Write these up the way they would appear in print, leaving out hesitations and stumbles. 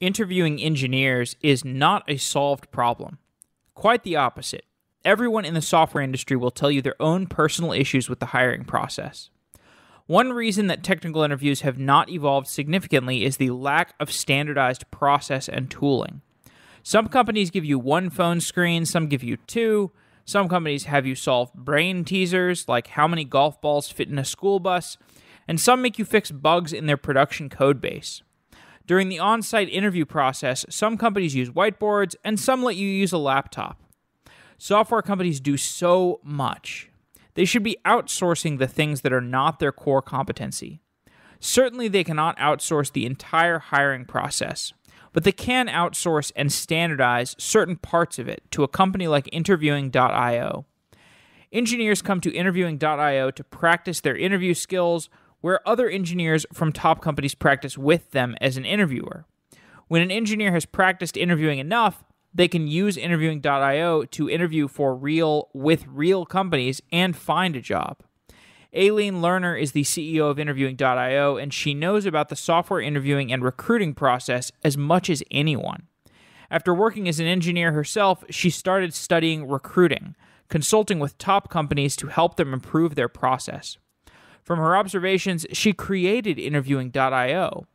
interviewing engineers is not a solved problem. Quite the opposite. Everyone in the software industry will tell you their own personal issues with the hiring process. One reason that technical interviews have not evolved significantly is the lack of standardized process and tooling. Some companies give you one phone screen, some give you two. Some companies have you solve brain teasers, like how many golf balls fit in a school bus, and some make you fix bugs in their production code base. During the on-site interview process, some companies use whiteboards, and some let you use a laptop. Software companies do so much. They should be outsourcing the things that are not their core competency. Certainly, they cannot outsource the entire hiring process, but they can outsource and standardize certain parts of it to a company like interviewing.io. Engineers come to interviewing.io to practice their interview skills, where other engineers from top companies practice with them as an interviewer. When an engineer has practiced interviewing enough, they can use interviewing.io to interview with real companies and find a job. Aline Lerner is the CEO of interviewing.io, and she knows about the software interviewing and recruiting process as much as anyone. After working as an engineer herself, she started studying recruiting, consulting with top companies to help them improve their process. From her observations, she created interviewing.io.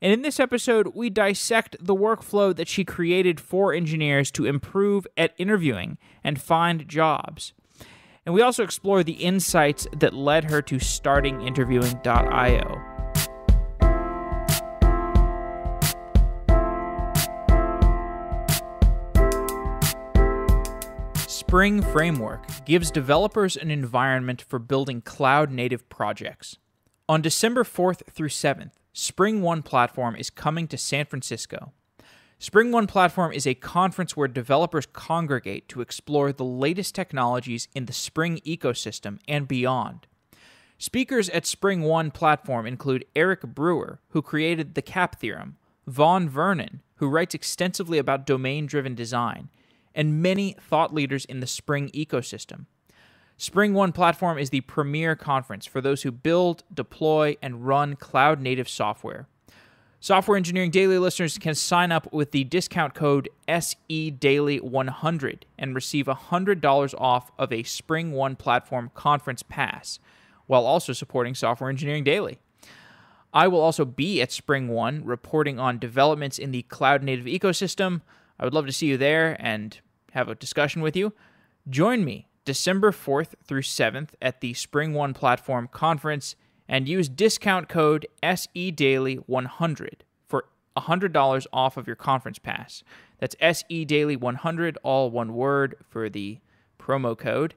And in this episode, we dissect the workflow that she created for engineers to improve at interviewing and find jobs. And we also explore the insights that led her to starting interviewing.io. Spring Framework gives developers an environment for building cloud-native projects. On December 4th through 7th, Spring One Platform is coming to San Francisco. Spring One Platform is a conference where developers congregate to explore the latest technologies in the Spring ecosystem and beyond. Speakers at Spring One Platform include Eric Brewer, who created the CAP theorem, Vaughn Vernon, who writes extensively about domain-driven design, and many thought leaders in the Spring ecosystem. Spring One Platform is the premier conference for those who build, deploy, and run cloud-native software. Software Engineering Daily listeners can sign up with the discount code SEDaily100 and receive $100 off of a Spring One Platform conference pass, while also supporting Software Engineering Daily. I will also be at Spring One reporting on developments in the cloud-native ecosystem. I would love to see you there and have a discussion with you. Join me December 4th through 7th at the Spring One Platform Conference and use discount code SEDaily100 for $100 off of your conference pass. That's SEDaily100, all one word, for the promo code.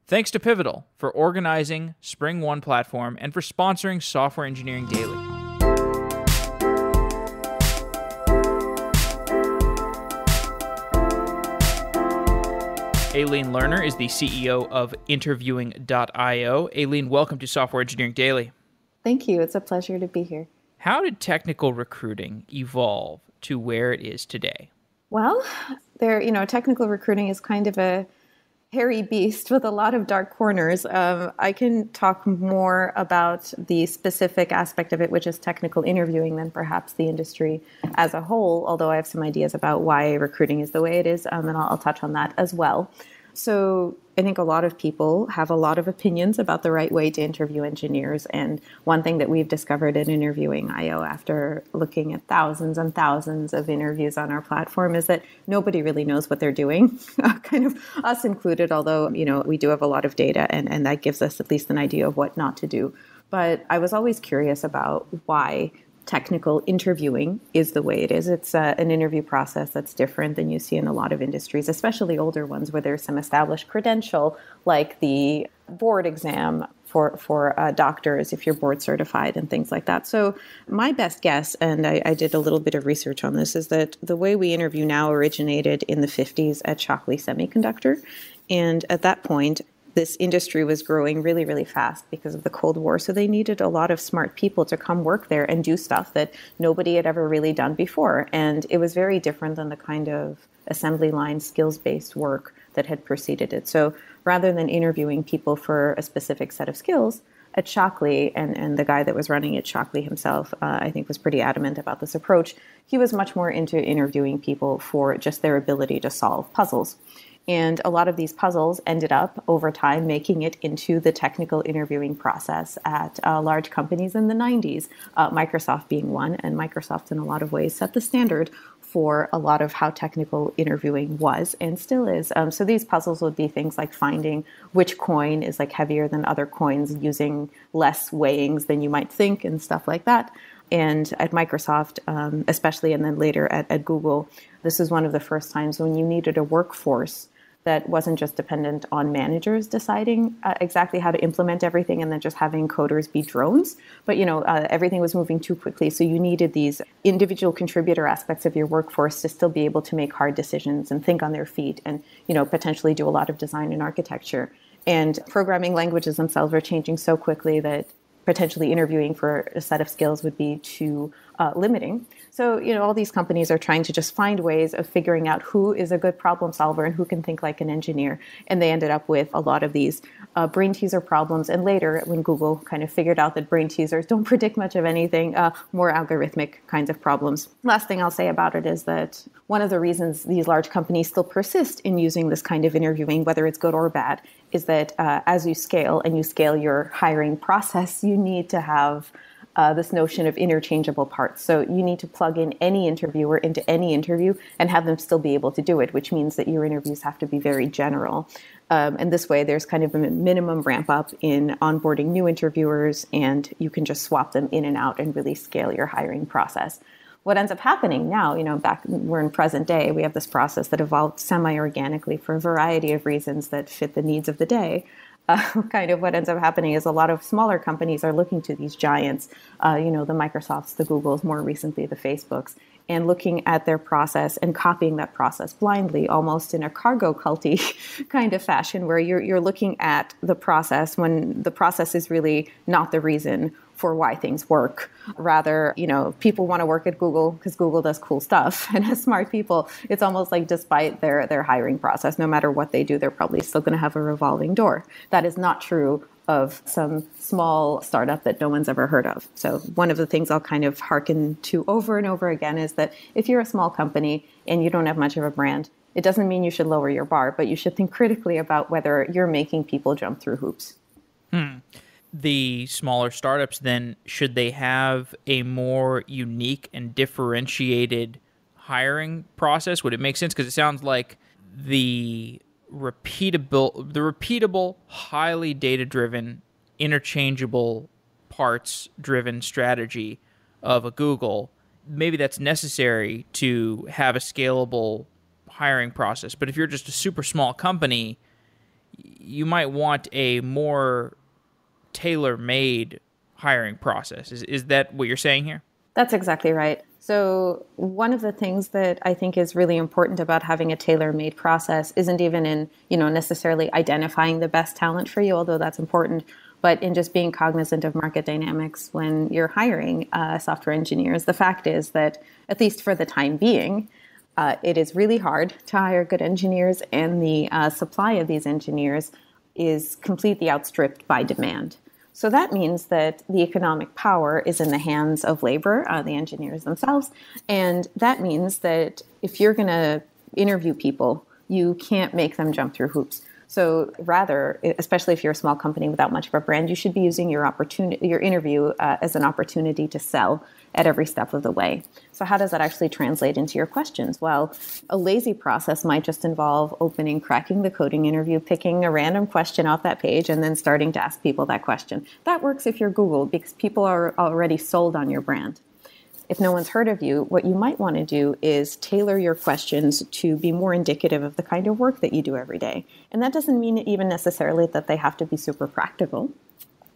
Thanks to Pivotal for organizing Spring One Platform and for sponsoring Software Engineering Daily. Aline Lerner is the CEO of interviewing.io. Aline, welcome to Software Engineering Daily. Thank you. It's a pleasure to be here. How did technical recruiting evolve to where it is today? Well, technical recruiting is kind of a hairy beast with a lot of dark corners. I can talk more about the specific aspect of it, which is technical interviewing, than perhaps the industry as a whole, although I have some ideas about why recruiting is the way it is, and I'll touch on that as well. So I think a lot of people have a lot of opinions about the right way to interview engineers. And one thing that we've discovered in Interviewing.io after looking at thousands and thousands of interviews on our platform is that nobody really knows what they're doing, kind of us included, although, we do have a lot of data and that gives us at least an idea of what not to do. But I was always curious about why technical interviewing is the way it is. It's an interview process that's different than you see in a lot of industries, especially older ones where there's some established credential, like the board exam for doctors if you're board certified and things like that. So my best guess, and I did a little bit of research on this, is that the way we interview now originated in the 50s at Shockley Semiconductor. And at that point, this industry was growing really, really fast because of the Cold War. So they needed a lot of smart people to come work there and do stuff that nobody had ever really done before. And it was very different than the kind of assembly line skills-based work that had preceded it. So rather than interviewing people for a specific set of skills, at Shockley, and the guy that was running it, Shockley himself, I think was pretty adamant about this approach. He was much more into interviewing people for just their ability to solve puzzles. And a lot of these puzzles ended up over time making it into the technical interviewing process at large companies in the 90s, Microsoft being one. And Microsoft, in a lot of ways, set the standard for a lot of how technical interviewing was and still is. So these puzzles would be things like finding which coin is like heavier than other coins, using less weighings than you might think and stuff like that. And at Microsoft, especially, and then later at Google, this is one of the first times when you needed a workforce that wasn't just dependent on managers deciding exactly how to implement everything and then just having coders be drones. But, everything was moving too quickly. So you needed these individual contributor aspects of your workforce to still be able to make hard decisions and think on their feet and, potentially do a lot of design and architecture. And programming languages themselves are changing so quickly that potentially interviewing for a set of skills would be too limiting. So, all these companies are trying to just find ways of figuring out who is a good problem solver and who can think like an engineer. And they ended up with a lot of these brain teaser problems. And later, when Google kind of figured out that brain teasers don't predict much of anything, more algorithmic kinds of problems. Last thing I'll say about it is that one of the reasons these large companies still persist in using this kind of interviewing, whether it's good or bad, is that as you scale and you scale your hiring process, you need to have this notion of interchangeable parts. So you need to plug in any interviewer into any interview and have them still be able to do it, which means that your interviews have to be very general. And this way, there's kind of a minimum ramp up in onboarding new interviewers, and you can just swap them in and out and really scale your hiring process. What ends up happening now, we're in present day, we have this process that evolved semi-organically for a variety of reasons that fit the needs of the day. Kind of what ends up happening is a lot of smaller companies are looking to these giants, the Microsofts, the Googles, more recently the Facebooks, and looking at their process and copying that process blindly, almost in a cargo culty kind of fashion, where you're looking at the process when the process is really not the reason for why things work. Rather, people want to work at Google because Google does cool stuff. And as smart people, it's almost like despite their hiring process, no matter what they do, they're probably still going to have a revolving door. That is not true of some small startup that no one's ever heard of. So one of the things I'll kind of hearken to over and over again is that if you're a small company and you don't have much of a brand, it doesn't mean you should lower your bar, but you should think critically about whether you're making people jump through hoops. The smaller startups, then, should they have a more unique and differentiated hiring process? Would it make sense? Because it sounds like the repeatable, highly data-driven, interchangeable parts-driven strategy of a Google, maybe that's necessary to have a scalable hiring process. But if you're just a super small company, you might want a more tailor-made hiring process. Is that what you're saying here? That's exactly right. So one of the things that I think is really important about having a tailor-made process isn't even in, necessarily identifying the best talent for you, although that's important, but in just being cognizant of market dynamics when you're hiring software engineers. The fact is that, at least for the time being, it is really hard to hire good engineers, and the supply of these engineers is completely outstripped by demand. So that means that the economic power is in the hands of labor, the engineers themselves. And that means that if you're going to interview people, you can't make them jump through hoops. So rather, especially if you're a small company without much of a brand, you should be using your interview as an opportunity to sell at every step of the way. So how does that actually translate into your questions? Well, a lazy process might just involve cracking the coding interview, picking a random question off that page, and then starting to ask people that question. That works if you're Google because people are already sold on your brand. If no one's heard of you, what you might want to do is tailor your questions to be more indicative of the kind of work that you do every day. And that doesn't mean even necessarily that they have to be super practical.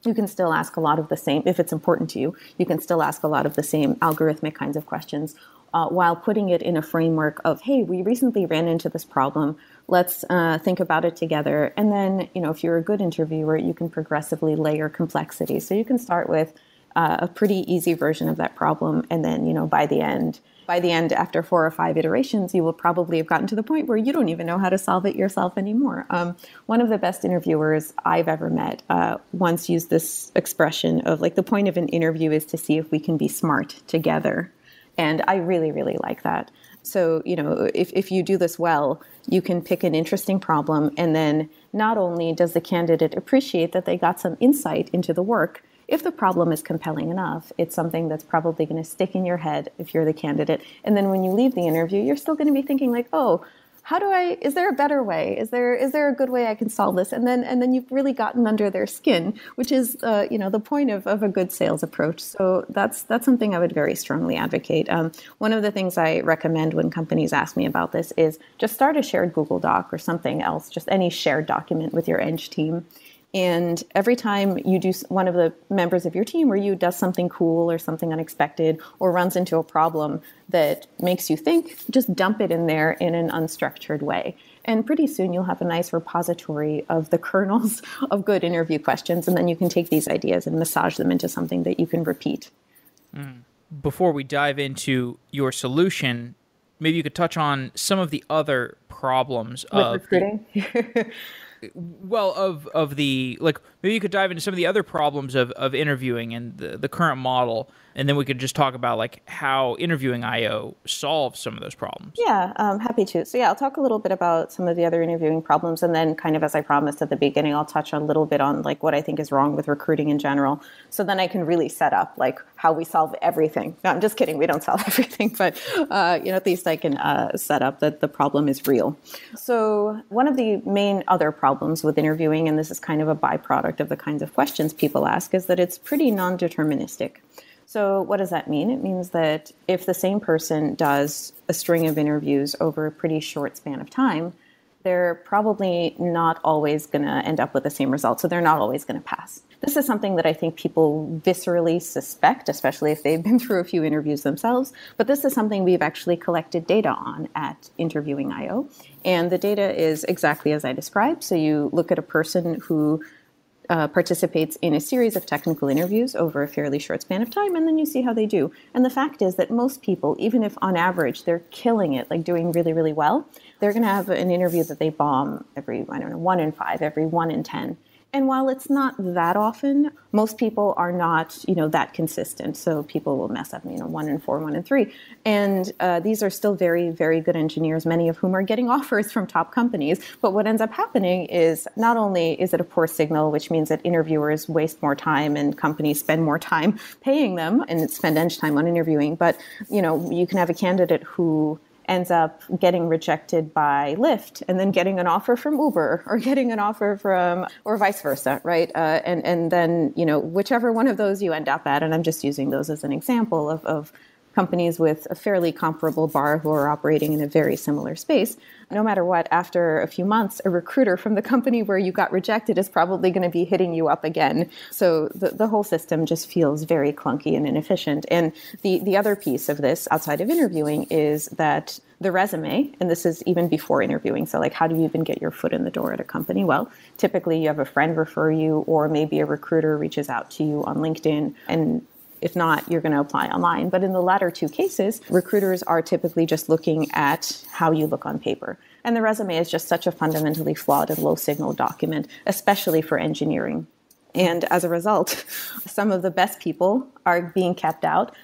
You can still ask a lot of the same, if it's important to you, you can still ask a lot of the same algorithmic kinds of questions while putting it in a framework of, hey, we recently ran into this problem. Let's think about it together. And then, if you're a good interviewer, you can progressively layer complexity. So you can start with, a pretty easy version of that problem. And then, by the end, after 4 or 5 iterations, you will probably have gotten to the point where you don't even know how to solve it yourself anymore. One of the best interviewers I've ever met once used this expression of the point of an interview is to see if we can be smart together. And I really, really like that. So, if you do this well, you can pick an interesting problem, and then not only does the candidate appreciate that they got some insight into the work, if the problem is compelling enough, it's something that's probably going to stick in your head if you're the candidate. And then when you leave the interview, you're still going to be thinking oh, is there a better way? Is there a good way I can solve this? And then you've really gotten under their skin, which is, the point of a good sales approach. So that's something I would very strongly advocate. One of the things I recommend when companies ask me about this is just start a shared Google Doc or something else, just any shared document with your Eng team. And every time you do, one of the members of your team or you does something cool or something unexpected or runs into a problem that makes you think, just dump it in there in an unstructured way. And pretty soon you'll have a nice repository of the kernels of good interview questions. And then you can take these ideas and massage them into something that you can repeat. Before we dive into your solution, maybe you could touch on some of the other problems with recruiting. Maybe you could dive into some of the other problems of interviewing and the current model, and then we could just talk about how interviewing IO solves some of those problems. Yeah, happy to. So I'll talk a little bit about some of the other interviewing problems, and then kind of as I promised at the beginning, I'll touch a little bit on what I think is wrong with recruiting in general. So then I can really set up how we solve everything. No, I'm just kidding. We don't solve everything, but at least I can set up that the problem is real. So one of the main other problems with interviewing, and this is kind of a byproduct of the kinds of questions people ask, is that it's pretty non-deterministic. So what does that mean? It means that if the same person does a string of interviews over a pretty short span of time, they're probably not always going to end up with the same result. So they're not always going to pass. This is something that I think people viscerally suspect, especially if they've been through a few interviews themselves. But this is something we've actually collected data on at Interviewing IO. And the data is exactly as I described. So you look at a person who participates in a series of technical interviews over a fairly short span of time, and then you see how they do. And the fact is that most people, even if on average they're killing it, doing really, really well, they're going to have an interview that they bomb every, 1 in 5, every 1 in 10. And while it's not that often, most people are not, that consistent. So people will mess up, 1 in 4, 1 in 3. And these are still very, very good engineers, many of whom are getting offers from top companies. But what ends up happening is not only is it a poor signal, which means that interviewers waste more time and companies spend more time paying them and spend eng time on interviewing, but, you can have a candidate who ends up getting rejected by Lyft and then getting an offer from Uber or getting an offer from, or vice versa, right? And then, whichever one of those you end up at, and I'm just using those as an example of companies with a fairly comparable bar who are operating in a very similar space, no matter what, after a few months, a recruiter from the company where you got rejected is probably going to be hitting you up again. So the whole system just feels very clunky and inefficient. And the other piece of this outside of interviewing is that the resume, and this is even before interviewing, so how do you even get your foot in the door at a company? Well, typically you have a friend refer you, or maybe a recruiter reaches out to you on LinkedIn, and if not, you're going to apply online. But in the latter two cases, recruiters are typically just looking at how you look on paper. And the resume is just such a fundamentally flawed and low signal document, especially for engineering. And as a result, some of the best people are being kept out.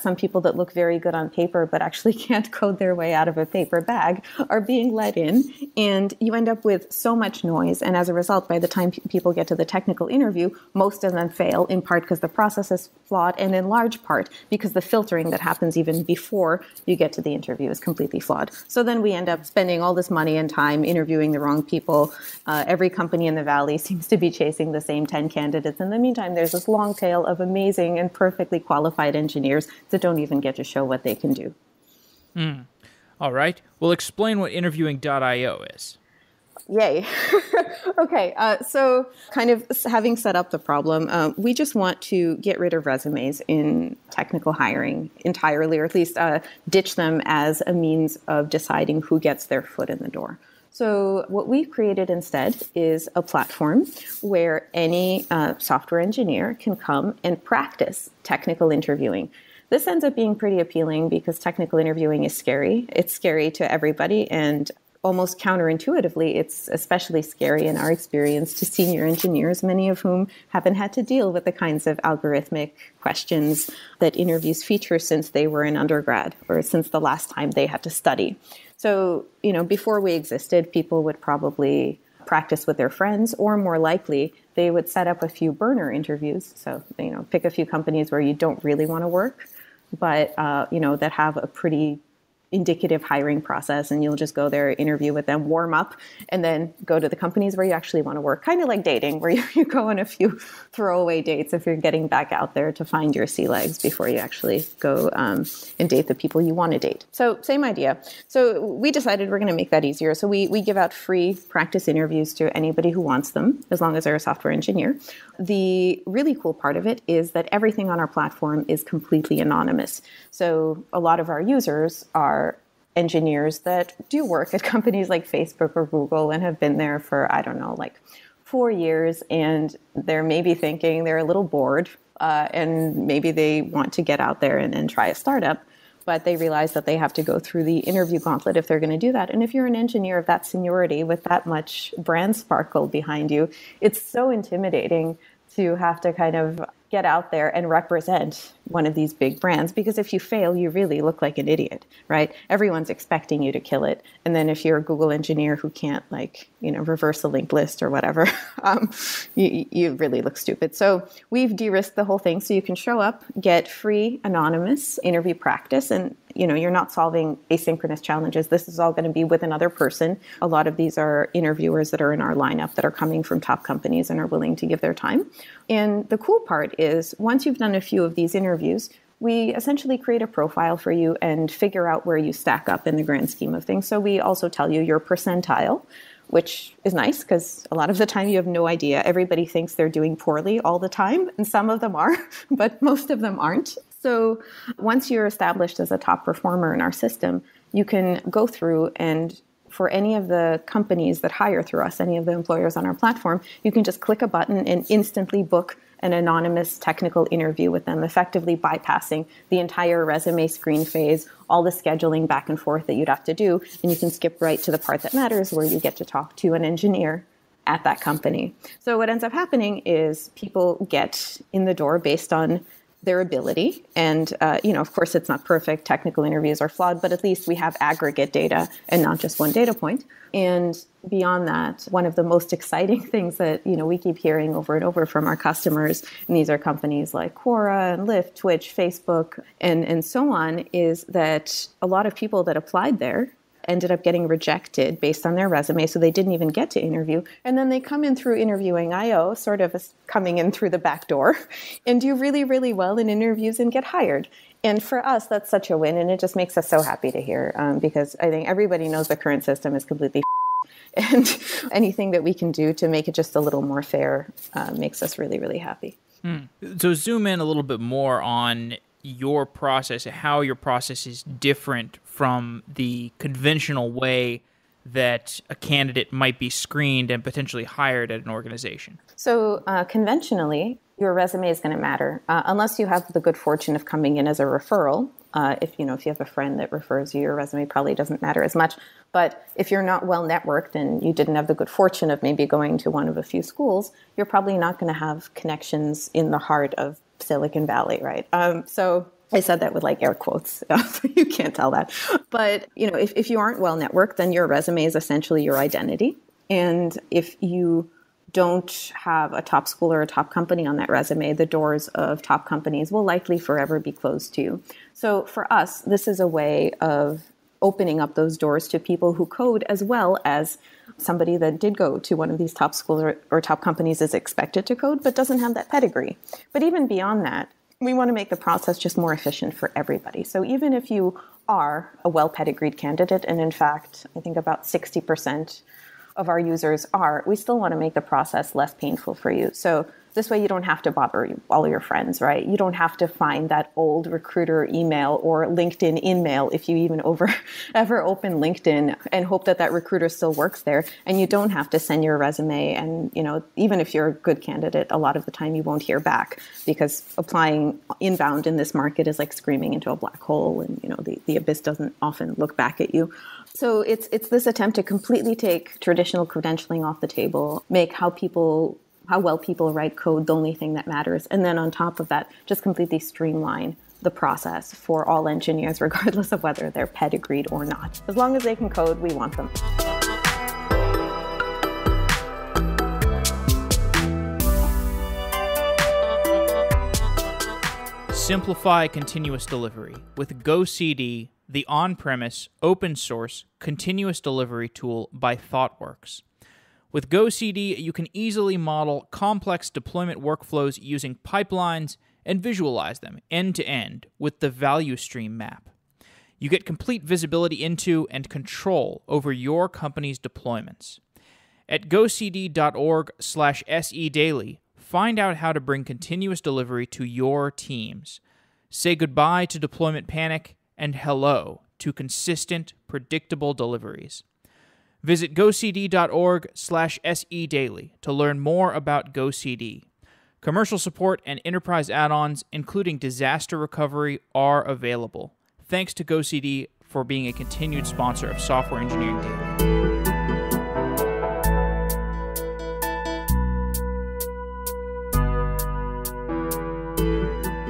Some people that look very good on paper but actually can't code their way out of a paper bag are being let in, and you end up with so much noise. And as a result, by the time people get to the technical interview, most of them fail, in part because the process is flawed, and in large part because the filtering that happens even before you get to the interview is completely flawed. So then we end up spending all this money and time interviewing the wrong people. Every company in the Valley seems to be chasing the same 10 candidates. In the meantime, there's this long tail of amazing and perfectly qualified engineers that don't even get to show what they can do. All right. Well, explain what interviewing.io is. Yay. Okay. So kind of having set up the problem, we just want to get rid of resumes in technical hiring entirely, or at least ditch them as a means of deciding who gets their foot in the door. So what we've created instead is a platform where any software engineer can come and practice technical interviewing. This ends up being pretty appealing because technical interviewing is scary. It's scary to everybody, and almost counterintuitively, it's especially scary in our experience to senior engineers, many of whom haven't had to deal with the kinds of algorithmic questions that interviews feature since they were in undergrad or since the last time they had to study. So, before we existed, people would probably practice with their friends, or more likely, they would set up a few burner interviews. So, pick a few companies where you don't really want to work, but, that have a pretty indicative hiring process, and you'll just go there, interview with them, warm up, and then go to the companies where you actually want to work. Kind of like dating, where you go on a few throwaway dates if you're getting back out there to find your sea legs before you actually go and date the people you want to date. So same idea. So we decided we're going to make that easier. So we give out free practice interviews to anybody who wants them, as long as they're a software engineer. The really cool part of it is that everything on our platform is completely anonymous. So a lot of our users are engineers that do work at companies like Facebook or Google and have been there for, 4 years. And they're maybe thinking they're a little bored and maybe they want to get out there and try a startup. But they realize that they have to go through the interview gauntlet if they're going to do that. And if you're an engineer of that seniority with that much brand sparkle behind you, it's so intimidating to have to kind of get out there and represent one of these big brands, because if you fail, you really look like an idiot, right? Everyone's expecting you to kill it. And then if you're a Google engineer who can't reverse a linked list or whatever, you really look stupid. So we've de-risked the whole thing so you can show up, get free anonymous interview practice, and you're not solving asynchronous challenges. This is all going to be with another person. A lot of these are interviewers that are in our lineup that are coming from top companies and are willing to give their time. And the cool part is once you've done a few of these interviews, we essentially create a profile for you and figure out where you stack up in the grand scheme of things. So we also tell you your percentile, which is nice because a lot of the time you have no idea. Everybody thinks they're doing poorly all the time, and some of them are, but most of them aren't. So once you're established as a top performer in our system, you can go through and for any of the companies that hire through us, any of the employers on our platform, you can just click a button and instantly book an anonymous technical interview with them, effectively bypassing the entire resume screen phase, all the scheduling back and forth that you'd have to do. And you can skip right to the part that matters, where you get to talk to an engineer at that company. So what ends up happening is people get in the door based on their ability. And, of course, it's not perfect. Technical interviews are flawed, but at least we have aggregate data and not just one data point. And beyond that, one of the most exciting things that, we keep hearing over and over from our customers, and these are companies like Quora and Lyft, Twitch, Facebook, and so on, is that a lot of people that applied there ended up getting rejected based on their resume, so they didn't even get to interview. And then they come in through Interviewing.io, sort of coming in through the back door, and do really, really well in interviews and get hired. And for us, that's such a win, and it just makes us so happy to hear, because I think everybody knows the current system is completely and anything that we can do to make it just a little more fair makes us really, really happy. So zoom in a little bit more on your process, how your process is different from the conventional way that a candidate might be screened and potentially hired at an organization. So conventionally, your resume is going to matter unless you have the good fortune of coming in as a referral. If you have a friend that refers you, your resume probably doesn't matter as much. But if you're not well networked and you didn't have the good fortune of maybe going to one of a few schools, you're probably not going to have connections in the heart of Silicon Valley, right? So I said that with air quotes. You can't tell that. But, if you aren't well networked, then your resume is essentially your identity. And if you don't have a top school or a top company on that resume, the doors of top companies will likely forever be closed to you. So for us, this is a way of opening up those doors to people who code as well as somebody that did go to one of these top schools or top companies is expected to code, but doesn't have that pedigree. But even beyond that, we want to make the process just more efficient for everybody. So even if you are a well-pedigreed candidate, and in fact, I think about 60% of our users are, we still want to make the process less painful for you. So This way you don't have to bother all your friends, right? You don't have to find that old recruiter email or LinkedIn in-mail if you even ever open LinkedIn and hope that that recruiter still works there. And you don't have to send your resume. And, even if you're a good candidate, a lot of the time you won't hear back because applying inbound in this market is like screaming into a black hole. And, the abyss doesn't often look back at you. So it's this attempt to completely take traditional credentialing off the table, make how well people write code the only thing that matters. And then on top of that, just completely streamline the process for all engineers, regardless of whether they're pedigreed or not. As long as they can code, we want them. Simplify continuous delivery with GoCD, the on-premise, open-source, continuous delivery tool by ThoughtWorks. With GoCD, you can easily model complex deployment workflows using pipelines and visualize them end-to-end with the value stream map. You get complete visibility into and control over your company's deployments. At gocd.org/sedaily, find out how to bring continuous delivery to your teams. Say goodbye to deployment panic and hello to consistent, predictable deliveries. Visit gocd.org/sedaily to learn more about GoCD. Commercial support and enterprise add-ons, including disaster recovery, are available. Thanks to GoCD for being a continued sponsor of Software Engineering Daily.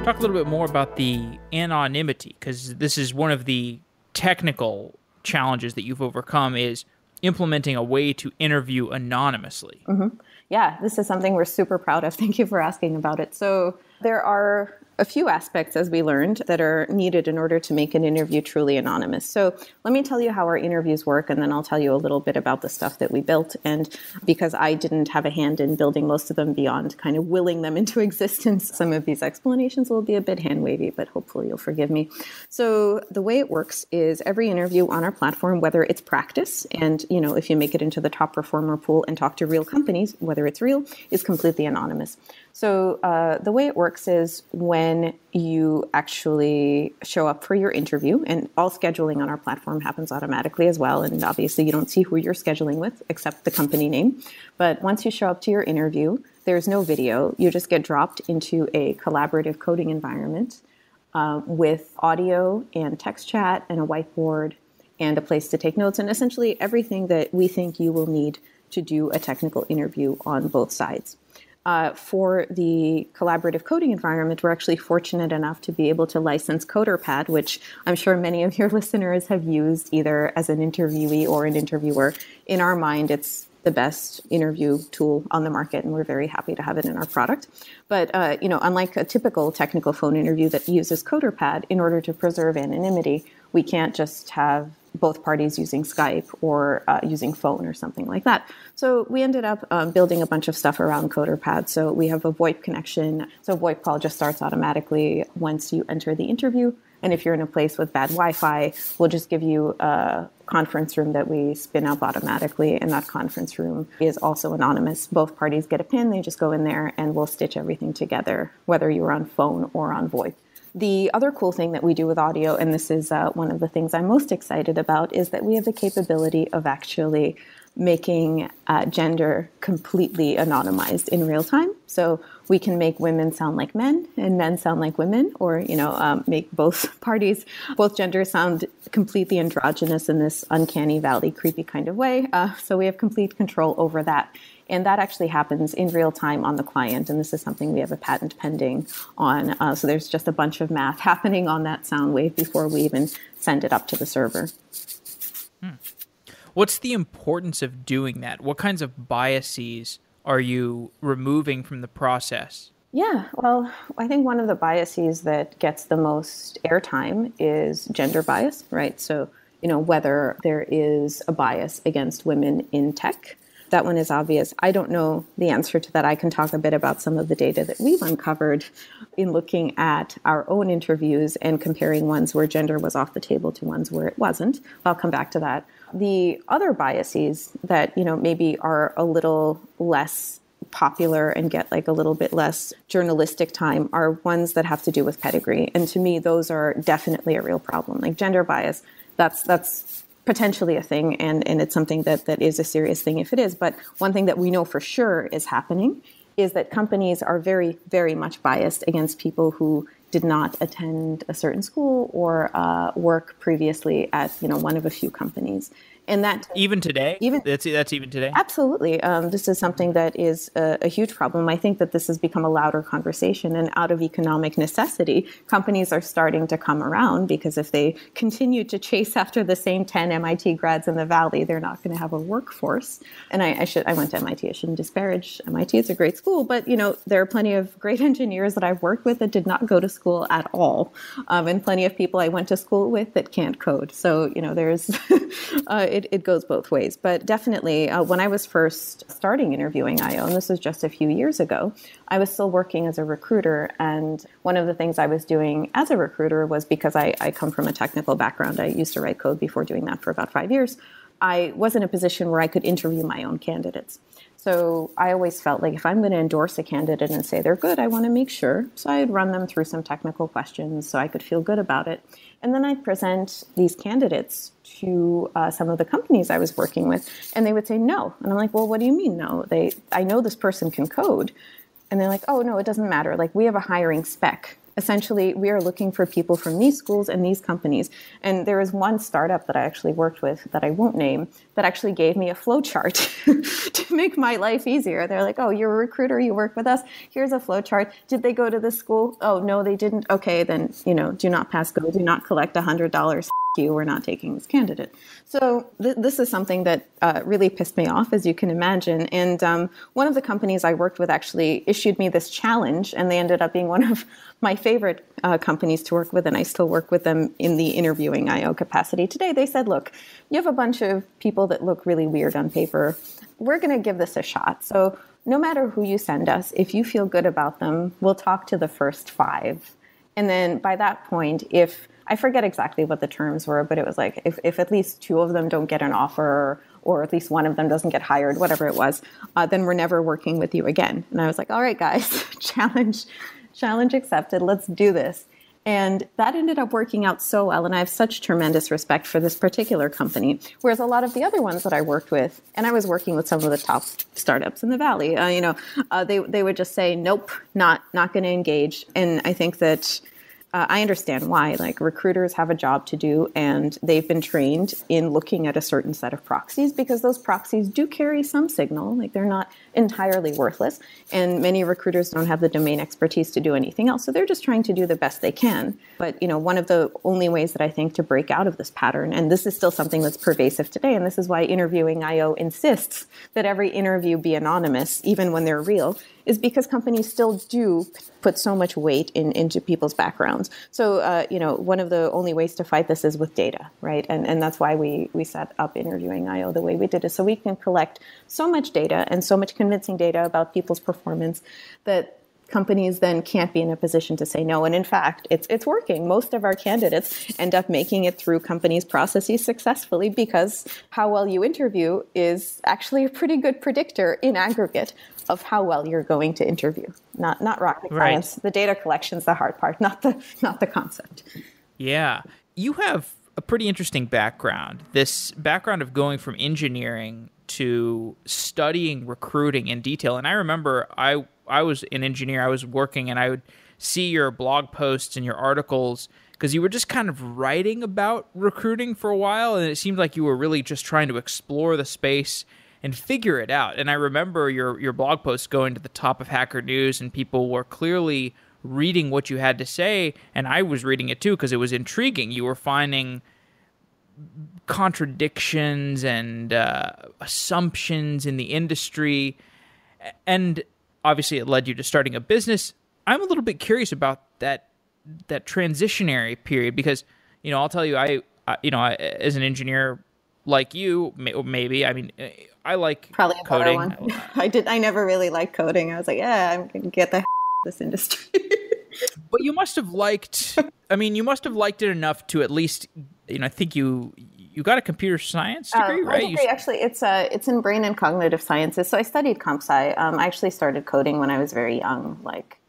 Talk a little bit more about the anonymity, because this is one of the technical challenges that you've overcome is implementing a way to interview anonymously. Mm-hmm. Yeah, this is something we're super proud of. Thank you for asking about it. So there are a few aspects, as we learned, that are needed in order to make an interview truly anonymous. So let me tell you how our interviews work, and then I'll tell you a little bit about the stuff that we built. And because I didn't have a hand in building most of them beyond kind of willing them into existence, some of these explanations will be a bit hand-wavy, but hopefully you'll forgive me. So the way it works is every interview on our platform, whether it's practice, and if you make it into the top performer pool and talk to real companies, whether it's real, is completely anonymous. So the way it works is when you actually show up for your interview, and all scheduling on our platform happens automatically as well. And obviously you don't see who you're scheduling with except the company name. But once you show up to your interview, there's no video. You just get dropped into a collaborative coding environment with audio and text chat and a whiteboard and a place to take notes and essentially everything that we think you will need to do a technical interview on both sides. For the collaborative coding environment, we're actually fortunate enough to be able to license CoderPad, which I'm sure many of your listeners have used either as an interviewee or an interviewer. In our mind, it's the best interview tool on the market, and we're very happy to have it in our product. But, unlike a typical technical phone interview that uses CoderPad, in order to preserve anonymity, we can't just have both parties using Skype or using phone or something like that. So we ended up building a bunch of stuff around CoderPad. So we have a VoIP connection. So VoIP call just starts automatically once you enter the interview. And if you're in a place with bad Wi-Fi, we'll just give you a conference room that we spin up automatically. And that conference room is also anonymous. Both parties get a pin. They just go in there and we'll stitch everything together, whether you're on phone or on VoIP. The other cool thing that we do with audio, and this is one of the things I'm most excited about, is that we have the capability of actually making gender completely anonymized in real time. So we can make women sound like men and men sound like women, or make both parties, both genders sound completely androgynous in this uncanny valley, creepy kind of way. So we have complete control over that. And that actually happens in real time on the client. And this is something we have a patent pending on. So there's just a bunch of math happening on that sound wave before we even send it up to the server. What's the importance of doing that? What kinds of biases are you removing from the process? Yeah, well, I think one of the biases that gets the most airtime is gender bias, right? So, whether there is a bias against women in tech. That one is obvious. I don't know the answer to that. I can talk a bit about some of the data that we've uncovered in looking at our own interviews and comparing ones where gender was off the table to ones where it wasn't. I'll come back to that. The other biases that, maybe are a little less popular and get like a little bit less journalistic time are ones that have to do with pedigree. And to me, those are definitely a real problem. Like gender bias, that's potentially a thing, and it's something that is a serious thing if it is. But one thing that we know for sure is happening is that companies are very, very much biased against people who did not attend a certain school or work previously at one of a few companies. And that even today, that's even today. Absolutely, this is something that is a huge problem. I think that this has become a louder conversation, and out of economic necessity, companies are starting to come around, because if they continue to chase after the same 10 MIT grads in the Valley, they're not going to have a workforce. And I went to MIT. I shouldn't disparage MIT; it's a great school, but there are plenty of great engineers that I've worked with that did not go to school at all, and plenty of people I went to school with that can't code. So there's it goes both ways. But definitely, when I was first starting interviewing IO, and this was just a few years ago, I was still working as a recruiter. And one of the things I was doing as a recruiter was, because I come from a technical background, I used to write code before doing that for about 5 years, I was in a position where I could interview my own candidates. So I always felt like if I'm going to endorse a candidate and say they're good, I want to make sure. So I'd run them through some technical questions so I could feel good about it. And then I'd present these candidates to some of the companies I was working with, and they would say no. And I'm like, well, what do you mean no? I know this person can code. And they're like, oh, no, it doesn't matter. Like, we have a hiring spec. Essentially, we are looking for people from these schools and these companies. And there was one startup that I actually worked with that I won't name that actually gave me a flow chart to make my life easier. They're like, oh, you're a recruiter, you work with us. Here's a flow chart. Did they go to this school? Oh, no, they didn't. Okay, then, do not pass go. Do not collect $100. You, we're not taking this candidate. So this is something that really pissed me off, as you can imagine. And one of the companies I worked with actually issued me this challenge, and they ended up being one of my favorite companies to work with, and I still work with them in the interviewing IO capacity today. They said, look, you have a bunch of people that look really weird on paper. We're going to give this a shot. So no matter who you send us, if you feel good about them, we'll talk to the first 5. And then by that point, if I forget exactly what the terms were, but it was like if at least 2 of them don't get an offer, or at least one of them doesn't get hired, whatever it was, then we're never working with you again. And I was like, all right, guys, challenge accepted. Let's do this. And that ended up working out so well. And I have such tremendous respect for this particular company. Whereas a lot of the other ones that I worked with, and I was working with some of the top startups in the Valley, they would just say, nope, not going to engage. And I think that I understand why. Like, recruiters have a job to do, and they've been trained in looking at a certain set of proxies, because those proxies do carry some signal. Like, they're not entirely worthless, and many recruiters don't have the domain expertise to do anything else. So they're just trying to do the best they can. But, one of the only ways that I think to break out of this pattern, and this is still something that's pervasive today, and this is why Interviewing IO insists that every interview be anonymous, even when they're real, is because companies still do put so much weight into people's backgrounds. So, one of the only ways to fight this is with data, right? And that's why we set up Interviewing IO the way we did it. So we can collect so much data and so much convincing data about people's performance that companies then can't be in a position to say no. And in fact, it's working. Most of our candidates end up making it through companies' processes successfully, because how well you interview is actually a pretty good predictor in aggregate of how well you're going to interview. Not rocket science. The data collection's the hard part, not the concept. Yeah. You have a pretty interesting background. This background of going from engineering to studying recruiting in detail. And I remember I was an engineer. I was working, and I would see your blog posts and your articles, because you were just kind of writing about recruiting for a while, and it seemed like you were really just trying to explore the space and figure it out. And I remember your blog posts going to the top of Hacker News, and people were clearly reading what you had to say, and I was reading it too because it was intriguing. You were finding contradictions and assumptions in the industry, and obviously it led you to starting a business. I'm a little bit curious about that transitionary period, because I'll tell you, I as an engineer like you, maybe, I mean, I like probably a coding. One. I never really liked coding. I was like, yeah, I'm gonna get the this industry. But you must have liked. I mean, you must have liked it enough to at least, I think you you got a computer science degree, My right? degree, actually, it's in brain and cognitive sciences. So I studied comp sci. I actually started coding when I was very young.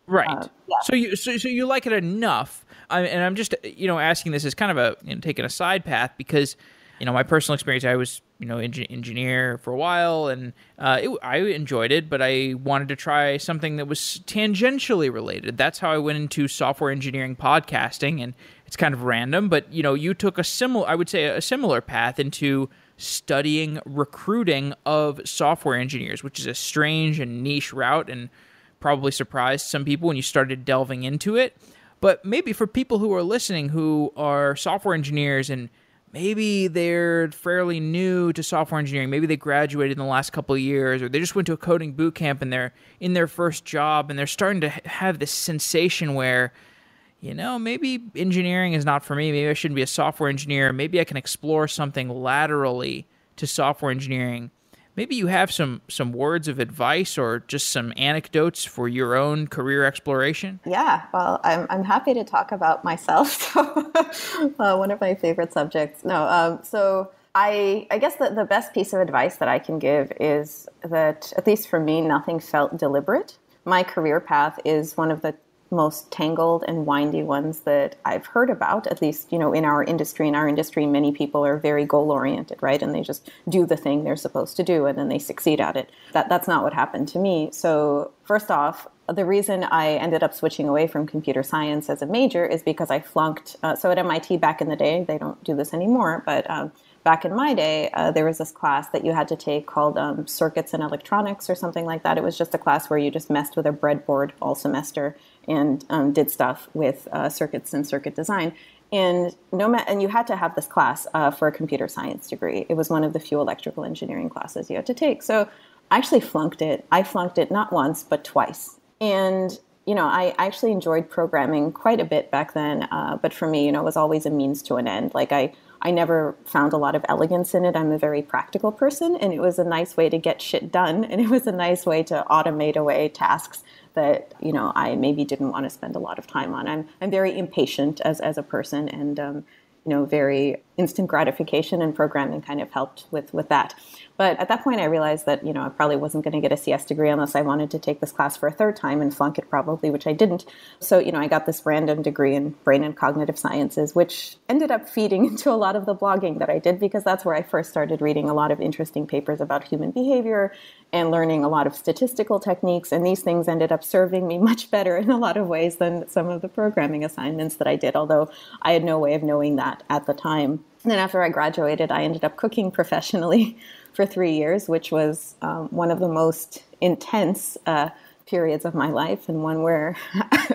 Right. Yeah. So you like it enough. And I'm just asking this as kind of a taking a side path because my personal experience. I was engineer for a while, and I enjoyed it, but I wanted to try something that was tangentially related. That's how I went into software engineering podcasting, and it's kind of random. But you took a similar path into studying recruiting of software engineers, which is a strange and niche route, and probably surprised some people when you started delving into it. But maybe for people who are listening who are software engineers and maybe they're fairly new to software engineering, maybe they graduated in the last couple of years, or they just went to a coding boot camp and they're in their first job and they're starting to have this sensation where, maybe engineering is not for me. Maybe I shouldn't be a software engineer. Maybe I can explore something laterally to software engineering. Maybe you have some words of advice or just some anecdotes for your own career exploration? Yeah, well, I'm happy to talk about myself. So, one of my favorite subjects. No, so I guess the best piece of advice that I can give is that, at least for me, nothing felt deliberate. My career path is one of the most tangled and windy ones that I've heard about, at least, in our industry. In our industry, many people are very goal-oriented, right? And they just do the thing they're supposed to do, and then they succeed at it. That's not what happened to me. So first off, the reason I ended up switching away from computer science as a major is because I flunked. So at MIT back in the day, they don't do this anymore, but back in my day, there was this class that you had to take called Circuits and Electronics or something like that. It was just a class where you just messed with a breadboard all semester and did stuff with circuits and circuit design. And you had to have this class for a computer science degree. It was one of the few electrical engineering classes you had to take. So I actually flunked it. I flunked it not once, but twice. And I actually enjoyed programming quite a bit back then. But for me, it was always a means to an end. I never found a lot of elegance in it. I'm a very practical person, and it was a nice way to get shit done. And it was a nice way to automate away tasks that, I maybe didn't want to spend a lot of time on. I'm very impatient as a person, and, very instant gratification, and programming kind of helped with that. But at that point, I realized that, I probably wasn't going to get a CS degree unless I wanted to take this class for a third time and flunk it probably, which I didn't. So, I got this random degree in brain and cognitive sciences, which ended up feeding into a lot of the blogging that I did, because that's where I first started reading a lot of interesting papers about human behavior and learning a lot of statistical techniques. And these things ended up serving me much better in a lot of ways than some of the programming assignments that I did, although I had no way of knowing that at the time. And then after I graduated, I ended up cooking professionally for 3 years, which was one of the most intense periods of my life, and one where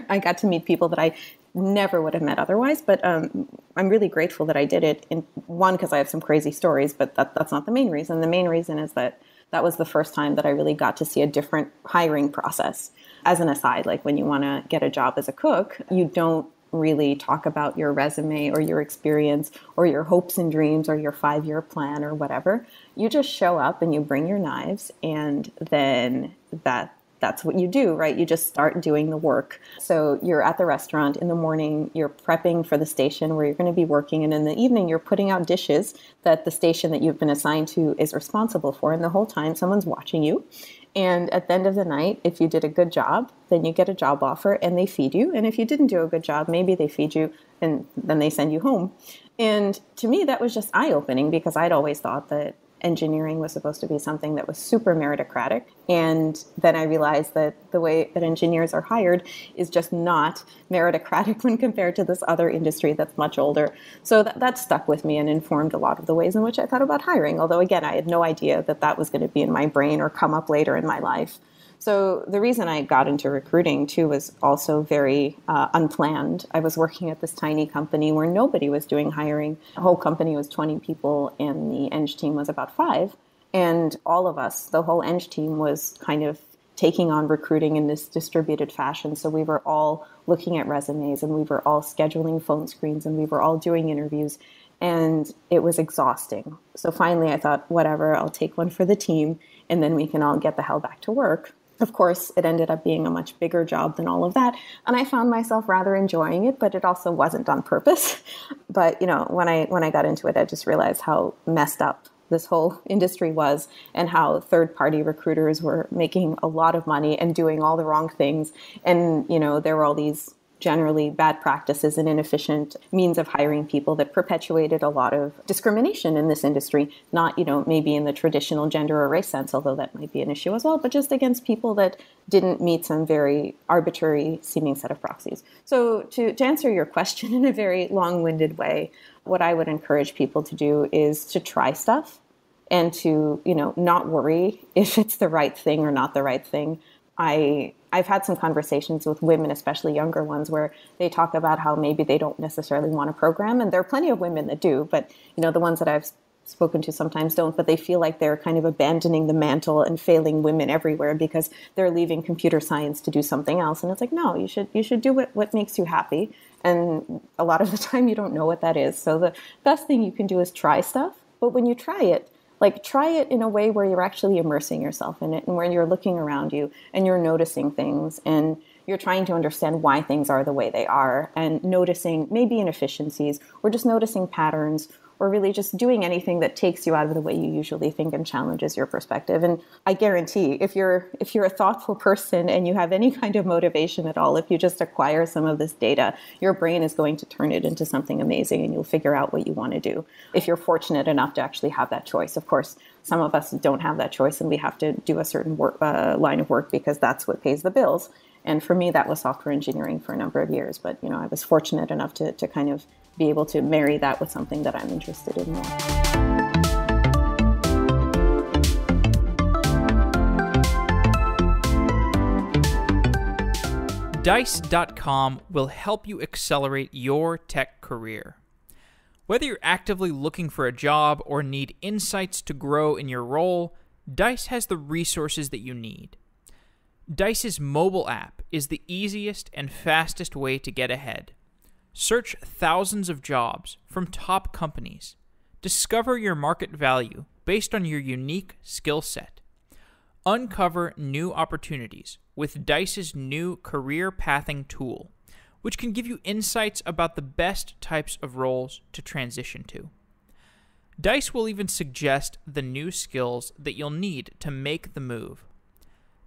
I got to meet people that I never would have met otherwise. But I'm really grateful that I did it. One, because I have some crazy stories, but that's not the main reason. The main reason is that was the first time that I really got to see a different hiring process. As an aside, like when you want to get a job as a cook, you don't really talk about your resume or your experience or your hopes and dreams or your 5-year plan or whatever. You just show up and you bring your knives, and then that's what you do, right? You just start doing the work. So you're at the restaurant in the morning, you're prepping for the station where you're going to be working, and in the evening you're putting out dishes that the station that you've been assigned to is responsible for, and the whole time someone's watching you. And at the end of the night, if you did a good job, then you get a job offer and they feed you. And if you didn't do a good job, maybe they feed you and then they send you home. And to me, that was just eye-opening, because I'd always thought that engineering was supposed to be something that was super meritocratic. And then I realized that the way that engineers are hired is just not meritocratic when compared to this other industry that's much older. So that stuck with me and informed a lot of the ways in which I thought about hiring. Although, again, I had no idea that was going to be in my brain or come up later in my life. So the reason I got into recruiting, too, was also very unplanned. I was working at this tiny company where nobody was doing hiring. The whole company was 20 people, and the Eng team was about 5. And all of us, the whole Eng team, was kind of taking on recruiting in this distributed fashion. So we were all looking at resumes, and we were all scheduling phone screens, and we were all doing interviews. And it was exhausting. So finally I thought, whatever, I'll take one for the team, and then we can all get the hell back to work. Of course, it ended up being a much bigger job than all of that. And I found myself rather enjoying it, but it also wasn't on purpose. But, when I got into it, I just realized how messed up this whole industry was and how third-party recruiters were making a lot of money and doing all the wrong things. And, there were all these generally bad practices and inefficient means of hiring people that perpetuated a lot of discrimination in this industry, not, maybe in the traditional gender or race sense, although that might be an issue as well, but just against people that didn't meet some very arbitrary seeming set of proxies. So to answer your question in a very long-winded way, what I would encourage people to do is to try stuff and to, not worry if it's the right thing or not the right thing. I've had some conversations with women, especially younger ones, where they talk about how maybe they don't necessarily want to program. And there are plenty of women that do, but the ones that I've spoken to sometimes don't, but they feel like they're kind of abandoning the mantle and failing women everywhere because they're leaving computer science to do something else. And it's like, no, you should do what makes you happy. And a lot of the time you don't know what that is. So the best thing you can do is try stuff. But when you try it in a way where you're actually immersing yourself in it and where you're looking around you and you're noticing things and you're trying to understand why things are the way they are and noticing maybe inefficiencies or just noticing patterns or really just doing anything that takes you out of the way you usually think and challenges your perspective. And I guarantee if you're a thoughtful person and you have any kind of motivation at all, if you just acquire some of this data, your brain is going to turn it into something amazing and you'll figure out what you want to do. If you're fortunate enough to actually have that choice. Of course, some of us don't have that choice and we have to do a certain line of work because that's what pays the bills. And for me, that was software engineering for a number of years. But, I was fortunate enough to kind of be able to marry that with something that I'm interested in more. Dice.com will help you accelerate your tech career. Whether you're actively looking for a job or need insights to grow in your role, Dice has the resources that you need. Dice's mobile app is the easiest and fastest way to get ahead. Search thousands of jobs from top companies. Discover your market value based on your unique skill set. Uncover new opportunities with Dice's new career pathing tool, which can give you insights about the best types of roles to transition to. Dice will even suggest the new skills that you'll need to make the move.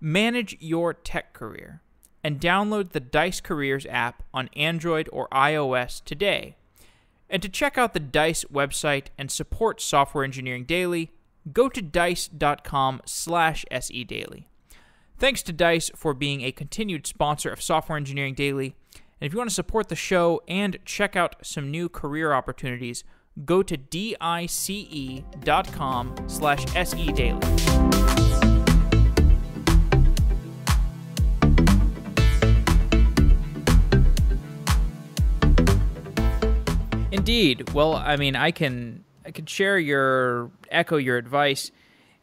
Manage your tech career and download the Dice Careers app on Android or iOS today. And to check out the Dice website and support Software Engineering Daily, go to dice.com/SEDaily. Thanks to Dice for being a continued sponsor of Software Engineering Daily. And if you want to support the show and check out some new career opportunities, go to dice.com/SEDaily. Indeed. Well, I mean, I can echo your advice.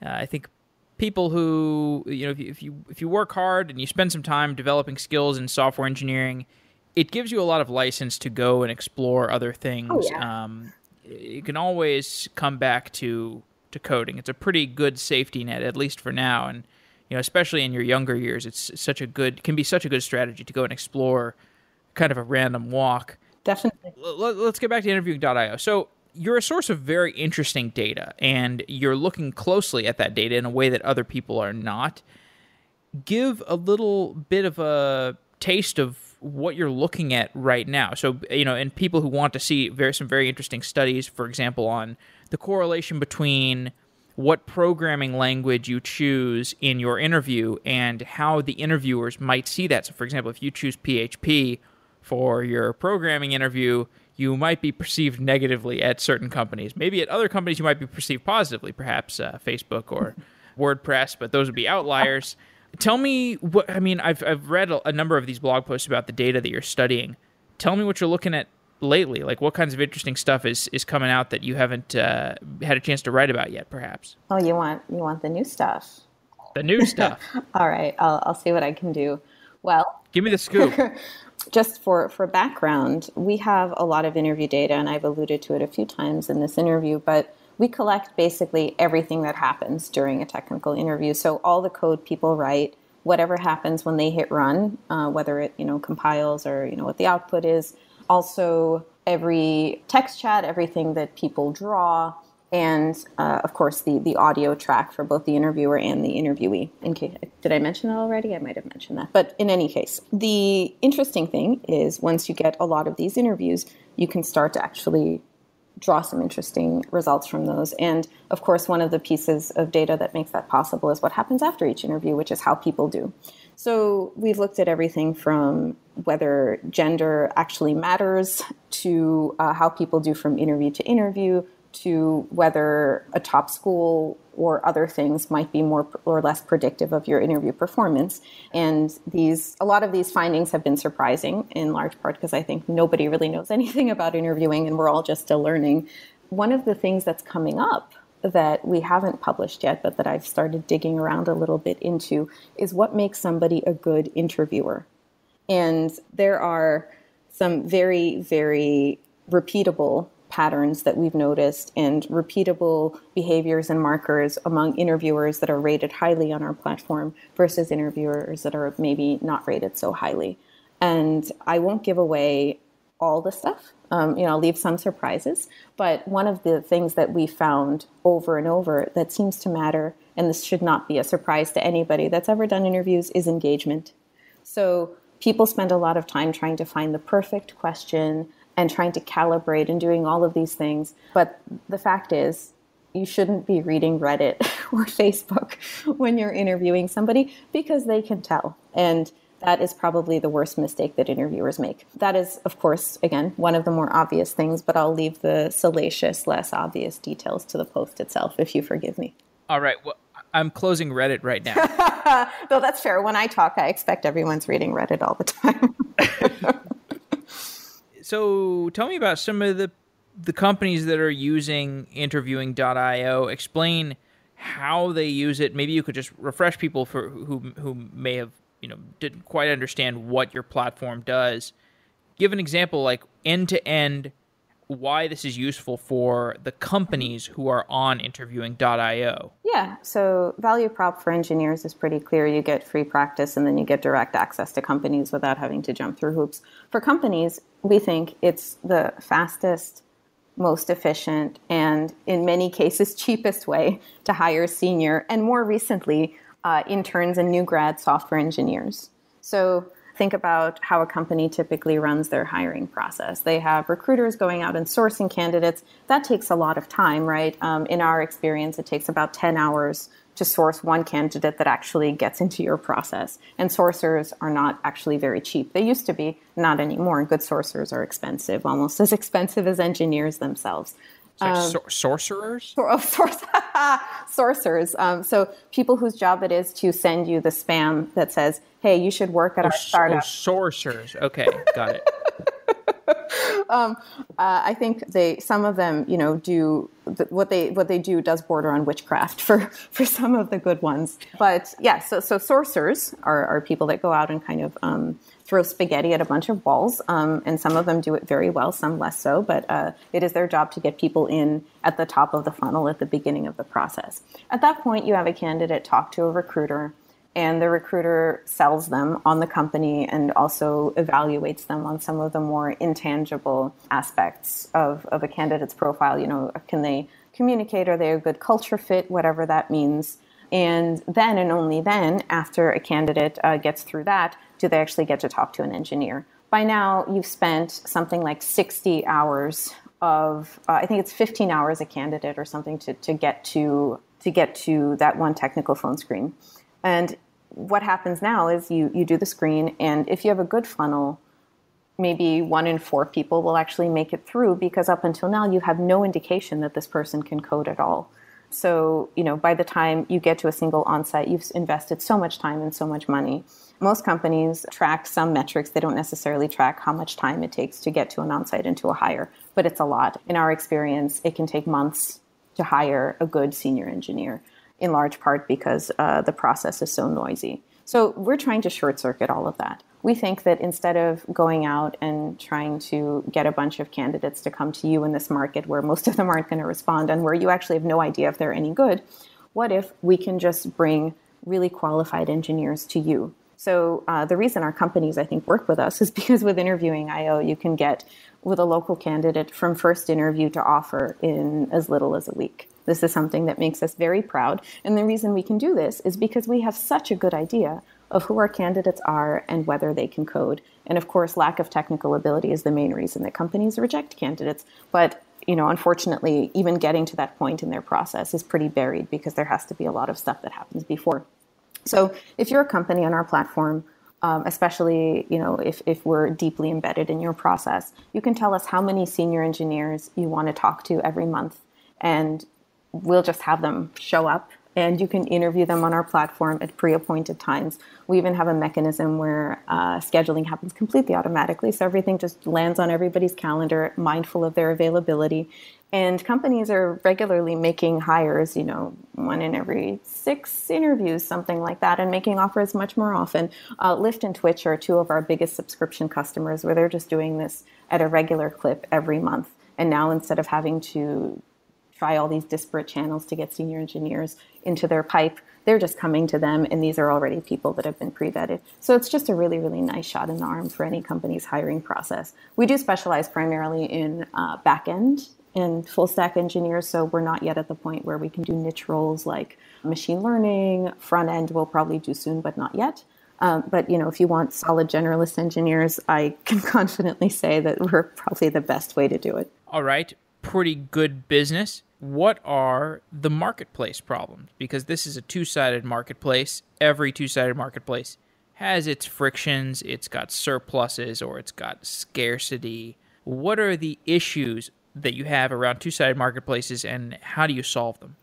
I think people who, if you work hard and you spend some time developing skills in software engineering, it gives you a lot of license to go and explore other things. Oh, yeah. You can always come back to coding. It's a pretty good safety net, at least for now. And especially in your younger years, can be such a good strategy to go and explore kind of a random walk. Definitely. Let's get back to interviewing.io. So you're a source of very interesting data, and you're looking closely at that data in a way that other people are not. Give a little bit of a taste of what you're looking at right now. So, and people who want to see some very interesting studies, for example, on the correlation between what programming language you choose in your interview and how the interviewers might see that. So, for example, if you choose PHP for your programming interview, you might be perceived negatively at certain companies. Maybe at other companies you might be perceived positively, perhaps Facebook or WordPress, but those would be outliers. Tell me I've read a number of these blog posts about the data that you're studying. Tell me what you're looking at lately. Like, what kinds of interesting stuff is coming out that you haven't had a chance to write about yet, perhaps? Oh, you want the new stuff? The new stuff. All right, I'll see what I can do. Well, give me the scoop. Just for background, we have a lot of interview data, and I've alluded to it a few times in this interview, but we collect basically everything that happens during a technical interview. So all the code people write, whatever happens when they hit run, whether it, compiles or, what the output is. Also, every text chat, everything that people draw, and of course, the audio track for both the interviewer and the interviewee. Did I mention that already? I might have mentioned that. But in any case, the interesting thing is once you get a lot of these interviews, you can start to actually draw some interesting results from those. And of course, one of the pieces of data that makes that possible is what happens after each interview, which is how people do. So we've looked at everything from whether gender actually matters to how people do from interview to interview, to whether a top school or other things might be more or less predictive of your interview performance. And a lot of these findings have been surprising, in large part because I think nobody really knows anything about interviewing and we're all just still learning. One of the things that's coming up that we haven't published yet, but that I've started digging around a little bit into, is what makes somebody a good interviewer. And there are some very, very repeatable patterns that we've noticed and repeatable behaviors and markers among interviewers that are rated highly on our platform versus interviewers that are maybe not rated so highly. And I won't give away all the stuff. I'll leave some surprises. But one of the things that we found over and over that seems to matter, and this should not be a surprise to anybody that's ever done interviews, is engagement. So people spend a lot of time trying to find the perfect question and trying to calibrate and doing all of these things. But the fact is, you shouldn't be reading Reddit or Facebook when you're interviewing somebody because they can tell. And that is probably the worst mistake that interviewers make. That is, of course, again, one of the more obvious things, but I'll leave the salacious, less obvious details to the post itself, if you forgive me. All right. Well, I'm closing Reddit right now. No, that's fair. When I talk, I expect everyone's reading Reddit all the time. So tell me about some of the companies that are using interviewing.io. Explain how they use it. Maybe you could just refresh people who may have didn't quite understand what your platform does. Give an example, like end to end, why this is useful for the companies who are on interviewing.io. Yeah, so value prop for engineers is pretty clear. You get free practice and then you get direct access to companies without having to jump through hoops. For companies, we think it's the fastest, most efficient, and in many cases, cheapest way to hire senior and more recently, interns and new grad software engineers. So think about how a company typically runs their hiring process. They have recruiters going out and sourcing candidates. That takes a lot of time, right? In our experience, it takes about 10 hours to source one candidate that actually gets into your process. And sourcers are not actually very cheap. They used to be, not anymore. Good sourcers are expensive, almost as expensive as engineers themselves. Sorcerers? Sourcers. So people whose job it is to send you the spam that says, hey, you should work at our startup. Sorcerers. Okay, got it. I think some of them, do what they do does border on witchcraft for some of the good ones. But yeah, so sourcers are people that go out and kind of throw spaghetti at a bunch of balls, and some of them do it very well, some less so. But it is their job to get people in at the top of the funnel at the beginning of the process. At that point, you have a candidate talk to a recruiter. And the recruiter sells them on the company and also evaluates them on some of the more intangible aspects of a candidate's profile. Can they communicate? Are they a good culture fit? Whatever that means. And then and only then, after a candidate gets through that, do they actually get to talk to an engineer. By now, you've spent something like 60 hours of, I think it's 15 hours a candidate or something to get to that one technical phone screen. And what happens now is you do the screen, and if you have a good funnel, maybe 1 in 4 people will actually make it through, because up until now you have no indication that this person can code at all. So, by the time you get to a single onsite, you've invested so much time and so much money. Most companies track some metrics. They don't necessarily track how much time it takes to get to an onsite and to a hire, but it's a lot. In our experience, it can take months to hire a good senior engineer, in large part because the process is so noisy. So we're trying to short circuit all of that. We think that instead of going out and trying to get a bunch of candidates to come to you in this market where most of them aren't going to respond and where you actually have no idea if they're any good, what if we can just bring really qualified engineers to you. So the reason our companies, I think, work with us is because with Interviewing IO, you can get with a local candidate from first interview to offer in as little as a week. This is something that makes us very proud. And the reason we can do this is because we have such a good idea of who our candidates are and whether they can code. And of course, lack of technical ability is the main reason that companies reject candidates. But unfortunately, even getting to that point in their process is pretty buried because there has to be a lot of stuff that happens before. So if you're a company on our platform, especially if we're deeply embedded in your process, you can tell us how many senior engineers you want to talk to every month, and we'll just have them show up, and you can interview them on our platform at pre-appointed times. We even have a mechanism where scheduling happens completely automatically, so everything just lands on everybody's calendar, mindful of their availability. And companies are regularly making hires, 1 in every 6 interviews, something like that, and making offers much more often. Lyft and Twitch are 2 of our biggest subscription customers, where they're just doing this at a regular clip every month. And now, instead of having to try all these disparate channels to get senior engineers into their pipe, they're just coming to them, and these are already people that have been pre-vetted. So it's just a really, really nice shot in the arm for any company's hiring process. We do specialize primarily in back-end and full-stack engineers, so we're not yet at the point where we can do niche roles like machine learning. Front-end we'll probably do soon, but not yet. But if you want solid generalist engineers, I can confidently say that we're probably the best way to do it. All right, pretty good business. What are the marketplace problems? Because this is a two-sided marketplace. Every two-sided marketplace has its frictions, it's got surpluses, or it's got scarcity. What are the issues that you have around two-sided marketplaces, and how do you solve them?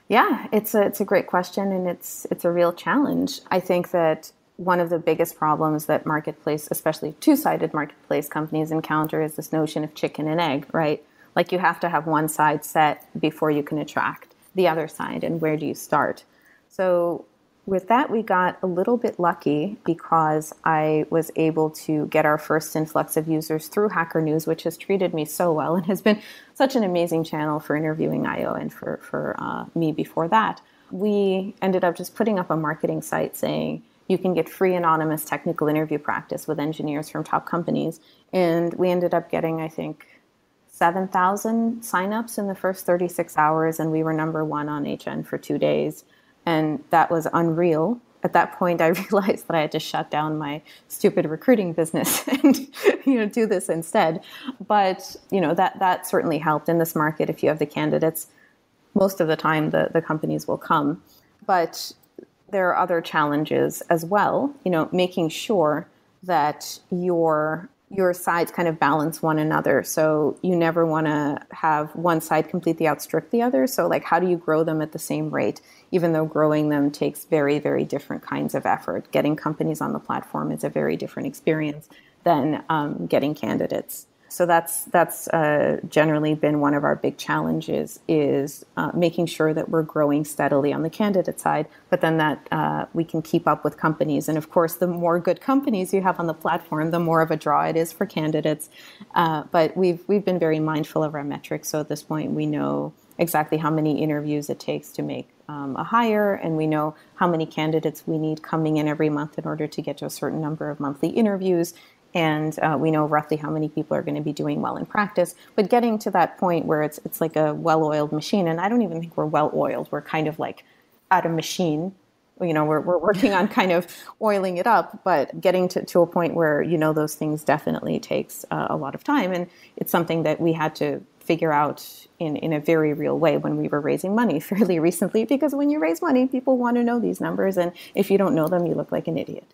Yeah, it's a great question, and it's a real challenge. I think that one of the biggest problems that marketplace, especially two-sided marketplace companies encounter, is this notion of chicken and egg, right? Like you have to have one side set before you can attract the other side, and where do you start? So with that, we got a little bit lucky because I was able to get our first influx of users through Hacker News, which has treated me so well and has been such an amazing channel for Interviewing IO and for me before that. We ended up just putting up a marketing site saying you can get free anonymous technical interview practice with engineers from top companies. And we ended up getting, I think, 7,000 signups in the first 36 hours, and we were number 1 on HN for 2 days. And that was unreal. At that point, I realized that I had to shut down my stupid recruiting business and do this instead. But that certainly helped in this market. If you have the candidates, most of the time the companies will come. But there are other challenges as well. Making sure that your sides kind of balance one another. So you never want to have one side completely outstrip the other. So like, how do you grow them at the same rate, even though growing them takes very, very different kinds of effort? Getting companies on the platform is a very different experience than getting candidates. So that's generally been one of our big challenges, is making sure that we're growing steadily on the candidate side, but then that we can keep up with companies. And of course, the more good companies you have on the platform, the more of a draw it is for candidates. But we've been very mindful of our metrics. So at this point, we know exactly how many interviews it takes to make a hire, and we know how many candidates we need coming in every month in order to get to a certain number of monthly interviews. And we know roughly how many people are going to be doing well in practice. But getting to that point where it's like a well-oiled machine, and I don't even think we're well-oiled. We're kind of like at a machine. We're working on kind of oiling it up, but getting to a point where, those things definitely takes a lot of time. And it's something that we had to figure out in a very real way when we were raising money fairly recently, because when you raise money, people want to know these numbers. And if you don't know them, you look like an idiot.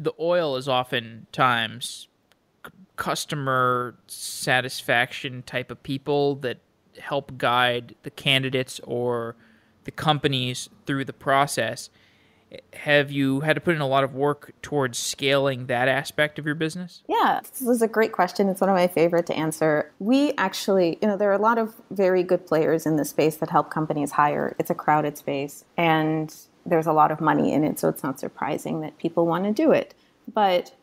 The oil is oftentimes customer satisfaction type of people that help guide the candidates or the companies through the process. Have you had to put in a lot of work towards scaling that aspect of your business? Yeah, this is a great question. It's one of my favorite to answer. We actually, there are a lot of very good players in this space that help companies hire. It's a crowded space, and there's a lot of money in it, so it's not surprising that people want to do it. But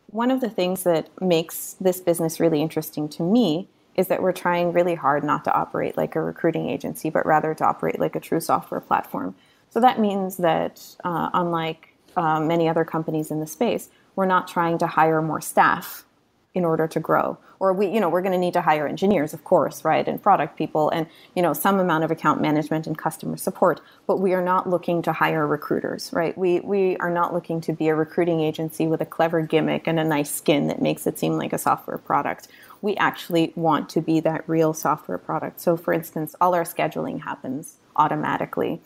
one of the things that makes this business really interesting to me is that we're trying really hard not to operate like a recruiting agency, but rather to operate like a true software platform. So that means that unlike many other companies in the space, we're not trying to hire more staff in order to grow. Or we're going to need to hire engineers, of course, right, and product people, and some amount of account management and customer support. But we are not looking to hire recruiters, right? We are not looking to be a recruiting agency with a clever gimmick and a nice skin that makes it seem like a software product. We actually want to be that real software product. So, for instance, all our scheduling happens automatically.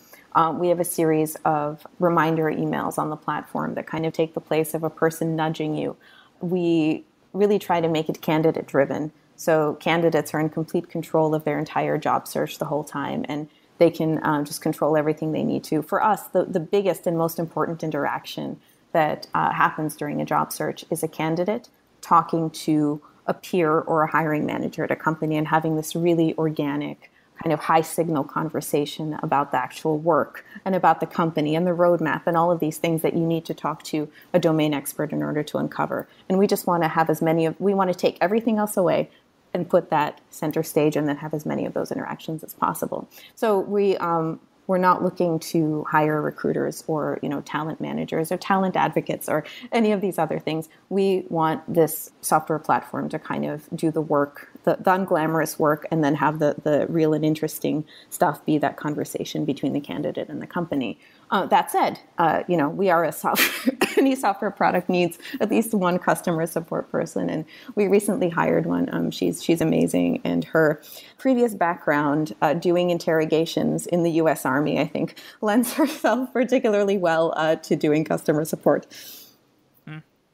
We have a series of reminder emails on the platform that kind of take the place of a person nudging you. We really try to make it candidate driven. So candidates are in complete control of their entire job search the whole time, and they can just control everything they need to. For us, the biggest and most important interaction that happens during a job search is a candidate talking to a peer or a hiring manager at a company and having this really organic kind of high signal conversation about the actual work and about the company and the roadmap and all of these things that you need to talk to a domain expert in order to uncover. And we just want to have we want to take everything else away and put that center stage and then have as many of those interactions as possible. So we're not looking to hire recruiters or talent managers or talent advocates or any of these other things. We want this software platform to kind of do the work, the unglamorous work, and then have the real and interesting stuff be that conversation between the candidate and the company. That said, we are any software product needs at least one customer support person, and we recently hired one. She's amazing, and her previous background doing interrogations in the U.S. Army, I think, lends herself particularly well to doing customer support.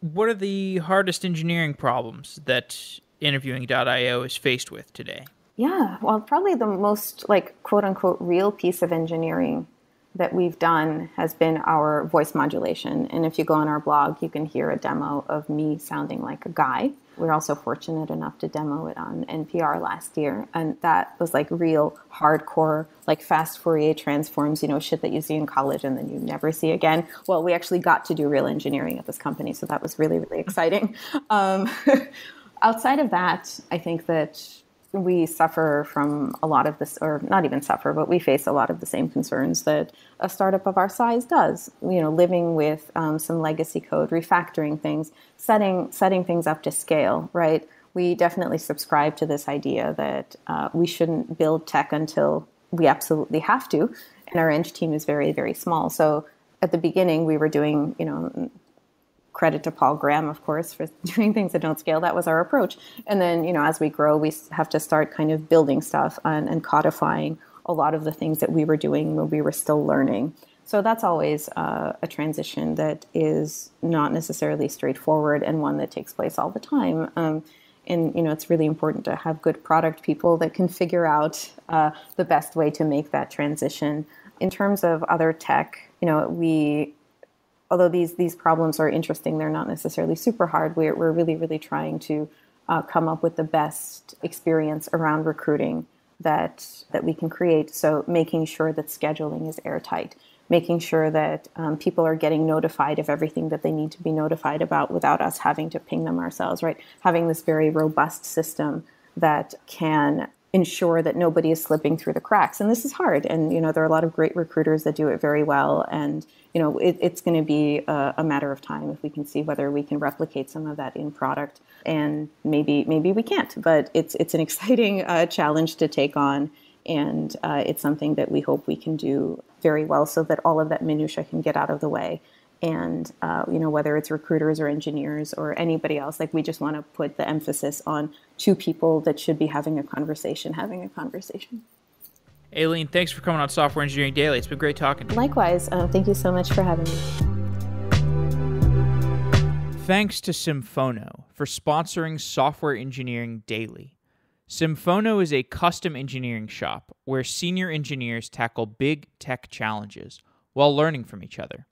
What are the hardest engineering problems that interviewing.io is faced with today? Yeah, well, probably the most quote unquote real piece of engineering that we've done has been our voice modulation. And if you go on our blog, you can hear a demo of me sounding like a guy. We're also fortunate enough to demo it on NPR last year. And that was real hardcore, fast Fourier transforms, shit that you see in college and then you never see again. Well, we actually got to do real engineering at this company. So that was really, really exciting. Outside of that, I think that we suffer from a lot of this, or not even suffer, but we face a lot of the same concerns that a startup of our size does. Living with some legacy code, refactoring things, setting things up to scale, right? We definitely subscribe to this idea that we shouldn't build tech until we absolutely have to. And our eng team is very, very small. So at the beginning, we were doing, credit to Paul Graham, of course, for doing things that don't scale. That was our approach. And then, as we grow, we have to start kind of building stuff and codifying a lot of the things that we were doing when we were still learning. So that's always a transition that is not necessarily straightforward and one that takes place all the time. And, it's really important to have good product people that can figure out the best way to make that transition. In terms of other tech, although these problems are interesting, they're not necessarily super hard. We're really, really trying to come up with the best experience around recruiting that we can create. So making sure that scheduling is airtight, making sure that people are getting notified of everything that they need to be notified about without us having to ping them ourselves, right? Having this very robust system that can ensure that nobody is slipping through the cracks. And this is hard. And, there are a lot of great recruiters that do it very well. And, it's going to be a matter of time if we can see whether we can replicate some of that in product. And maybe we can't, but it's an exciting challenge to take on. And it's something that we hope we can do very well so that all of that minutia can get out of the way. And, whether it's recruiters or engineers or anybody else, we just want to put the emphasis on two people that should be having a conversation. Aline, thanks for coming on Software Engineering Daily. It's been great talking to you. Likewise. Thank you so much for having me. Thanks to Symphono for sponsoring Software Engineering Daily. Symphono is a custom engineering shop where senior engineers tackle big tech challenges while learning from each other.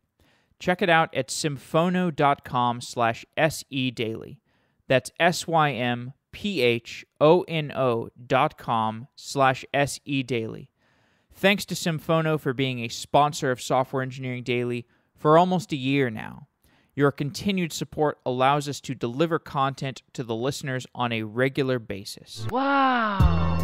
Check it out at symphono.com/sedaily. That's symphono.com/sedaily. Thanks to Symphono for being a sponsor of Software Engineering Daily for almost a year now. Your continued support allows us to deliver content to the listeners on a regular basis. Wow!